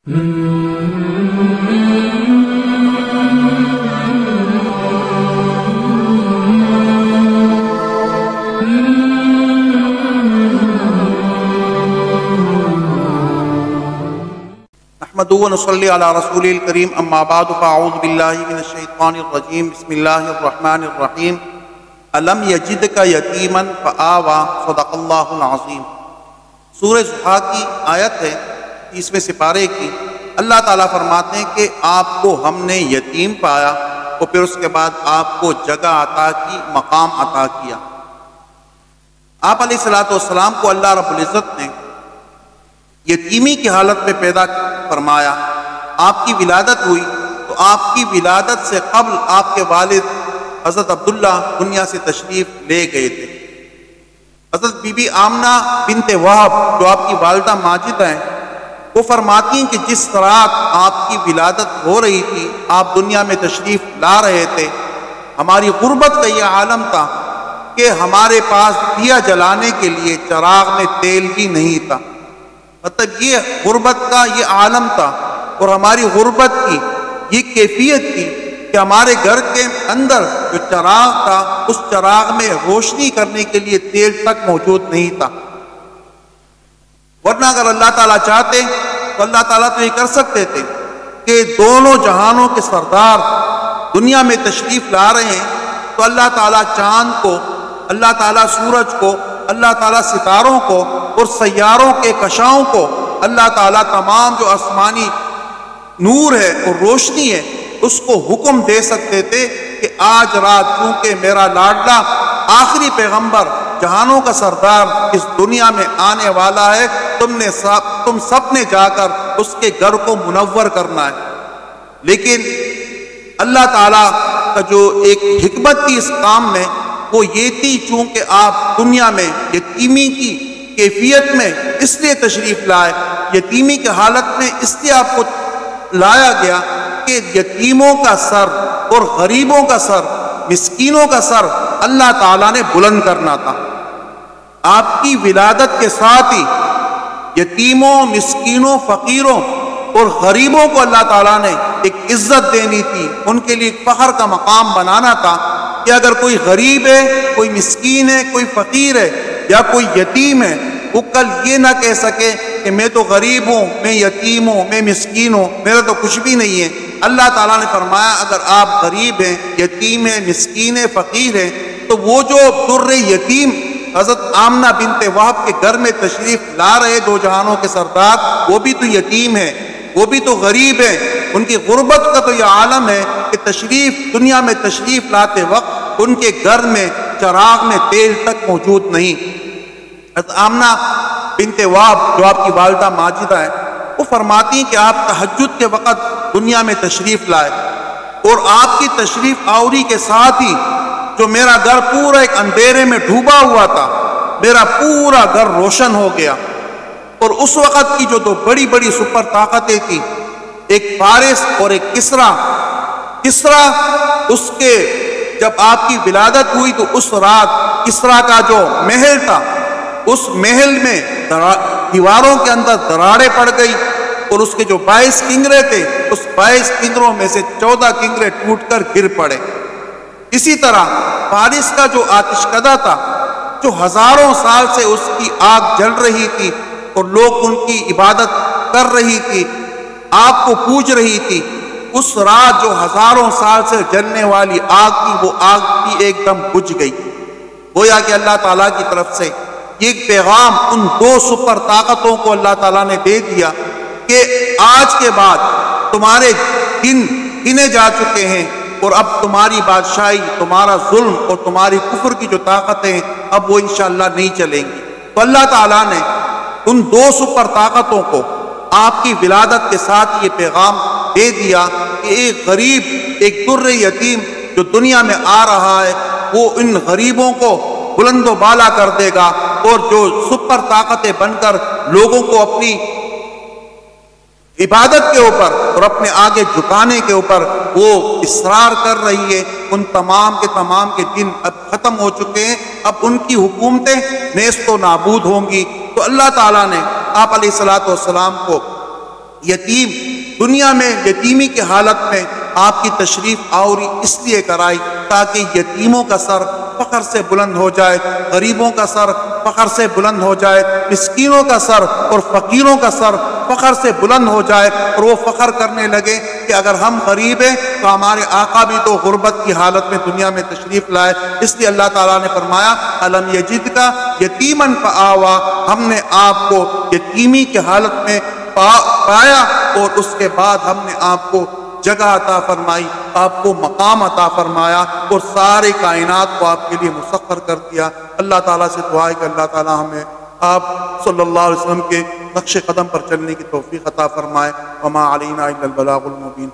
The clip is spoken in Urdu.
نحمدہ و نصلی علی رسول الکریم اما بعد فاعوذ باللہ من الشیطان الرجیم بسم اللہ الرحمن الرحیم الم یجدک یتیما فآوی صدق اللہ العظیم۔ سورہ زحا کی آیت ہے 30ویں سپارے کی۔ اللہ تعالیٰ فرماتے ہیں کہ آپ کو ہم نے یتیم پایا اور پھر اس کے بعد آپ کو جگہ عطا کی، مقام عطا کیا۔ آپ علیہ الصلوۃ والسلام کو اللہ رب العزت نے یتیمی کی حالت میں پیدا فرمایا۔ آپ کی ولادت ہوئی تو آپ کی ولادت سے قبل آپ کے والد حضرت عبداللہ دنیا سے تشریف لے گئے تھے۔ حضرت بی بی آمنہ بنت وہب جو آپ کی والدہ ماجدہ ہیں، وہ فرماتی ہیں کہ جس طرح آپ کی ولادت ہو رہی تھی، آپ دنیا میں تشریف لا رہے تھے، ہماری غربت کا یہ عالم تھا کہ ہمارے پاس دیا جلانے کے لیے چراغ میں تیل بھی نہیں تھا۔ مطلب یہ غربت کا یہ عالم تھا اور ہماری غربت کی یہ کیفیت تھی کہ ہمارے گھر کے اندر جو چراغ تھا اس چراغ میں روشنی کرنے کے لیے تیل تک موجود نہیں تھا۔ ورنہ اگر اللہ تعالیٰ چاہتے تو اللہ تعالیٰ تو یہ کر سکتے تھے کہ دونوں جہانوں کے سردار دنیا میں تشریف لا رہے ہیں تو اللہ تعالیٰ چاند کو، اللہ تعالیٰ سورج کو، اللہ تعالیٰ ستاروں کو اور سیاروں کے کشاؤں کو، اللہ تعالیٰ تمام جو آسمانی نور ہے اور روشنی ہے اس کو حکم دے سکتے تھے کہ آج رات چونکہ میرا لاڈلا آخری پیغمبر جہانوں کا سردار اس دنیا میں آنے والا ہے، تم سب نے جا کر اس کے گھر کو منور کرنا ہے۔ لیکن اللہ تعالیٰ کا جو ایک حکمت تھی اس کام میں وہ یہ تھی، چونکہ آپ دنیا میں یتیمی کی کیفیت میں اس لیے تشریف لائے، یتیمی کی حالت میں اس لیے آپ کو لایا گیا کہ یتیموں کا سر اور غریبوں کا سر، مسکینوں کا سر اللہ تعالیٰ نے بلند کرنا تھا۔ آپ کی ولادت کے ساتھ ہی یتیموں، مسکینوں، فقیروں اور غریبوں کو اللہ تعالیٰ نے ایک عزت دینی تھی، ان کے لیے فخر کا مقام بنانا تھا کہ اگر کوئی غریب ہے، کوئی مسکین ہے، کوئی فقیر ہے یا کوئی یتیم ہے، وہ کل یہ نہ کہہ سکے کہ میں تو غریب ہوں، میں یتیم ہوں، میں مسکین ہوں، میرا تو کچھ بھی نہیں ہے۔ اللہ تعالیٰ نے فرمایا اگر آپ غریب ہیں، یتیم ہیں، مسکین ہیں، فقیر ہیں تو وہ جو در یتیم حضرت آمنہ بنت وہب کے گھر میں تشریف لا رہے دو جہانوں کے سردار، وہ بھی تو یتیم ہیں، وہ بھی تو غریب ہیں۔ ان کی غربت کا تو یہ عالم ہے کہ دنیا میں تشریف لاتے وقت ان کے گھر میں چراغ میں تیل تک موجود نہیں۔ حضرت آمنہ بنت وہب جو آپ کی والدہ ماجدہ ہے، وہ فرماتی ہیں کہ آپ تہجد کے وقت دنیا میں تشریف لائے اور آپ کی تشریف آوری کے ساتھ ہی جو میرا گھر پورا ایک اندھیرے میں ڈوبا ہوا تھا، میرا پورا گھر روشن ہو گیا۔ اور اس وقت کی جو دو بڑی بڑی سپر طاقتیں تھیں، ایک فارس اور ایک کسرا اس کے جب آپ کی ولادت ہوئی تو اس رات کسرا کا جو محل تھا اس محل میں دیواروں کے اندر دراڑیں پڑ گئی اور اس کے جو 22 کنگرے تھے اس 22 کنگروں میں سے 14 کنگرے ٹوٹ کر گر پڑے۔ اسی طرح فارس کا جو آتش کدہ تھا، جو ہزاروں سال سے اس کی آگ جل رہی تھی اور لوگ ان کی عبادت کر رہی تھی، آگ کو پوج رہی تھی، اس رات جو ہزاروں سال سے جلنے والی آگ تھی وہ آگ کی ایک دم بجھ گئی۔ گویا کہ اللہ تعالیٰ کی طرف سے یہ پیغام ان دو سپر طاقتوں کو اللہ تعالیٰ نے دے دیا کہ آج کے بعد تمہارے دن گنے جا چکے ہیں اور اب تمہاری بادشاہی، تمہارا ظلم اور تمہاری کفر کی جو طاقتیں اب وہ انشاءاللہ نہیں چلیں گی۔ تو اللہ تعالیٰ نے ان دو سپر طاقتوں کو آپ کی ولادت کے ساتھ یہ پیغام دے دیا کہ ایک غریب، ایک در یتیم جو دنیا میں آ رہا ہے وہ ان غریبوں کو بلند و بالا کر دے گا اور جو سپر طاقتیں بن کر لوگوں کو اپنی عبادت کے اوپر اور اپنے آگے جھکانے کے اوپر وہ اصرار کر رہی ہے، ان تمام کے دن اب ختم ہو چکے ہیں، اب ان کی حکومتیں نیست و نابود ہوں گی۔ تو اللہ تعالیٰ نے آپ علیہ الصلوۃ والسلام کو یتیم دنیا میں یتیمی کی حالت میں آپ کی تشریف آوری اس لیے کرائی تاکہ یتیموں کا سر فخر سے بلند ہو جائے، غریبوں کا سر فخر سے بلند ہو جائے، مسکینوں کا سر اور فقیروں کا سر فخر سے بلند ہو جائے، اور وہ فخر کرنے لگے کہ اگر ہم غریب ہیں تو ہمارے آقا بھی تو غربت کی حالت میں دنیا میں تشریف لائے۔ اس لیے اللہ تعالیٰ نے فرمایا الم یجدک یتیما فآوا، ہم نے آپ کو یتیمی کی حالت میں پایا اور اس کے بعد ہم نے آپ کو جگہ عطا فرمائی، آپ کو مقام عطا فرمایا اور سارے کائنات کو آپ کے لیے مسخر کر دیا۔ اللہ تعالیٰ سے دعا ہے کہ اللہ تعالیٰ ہمیں آپ صلی اللہ علیہ وسلم کے نقش قدم پر چلنے کی توفیق عطا فرمائے۔ وما علینا الا البلاغ المبین۔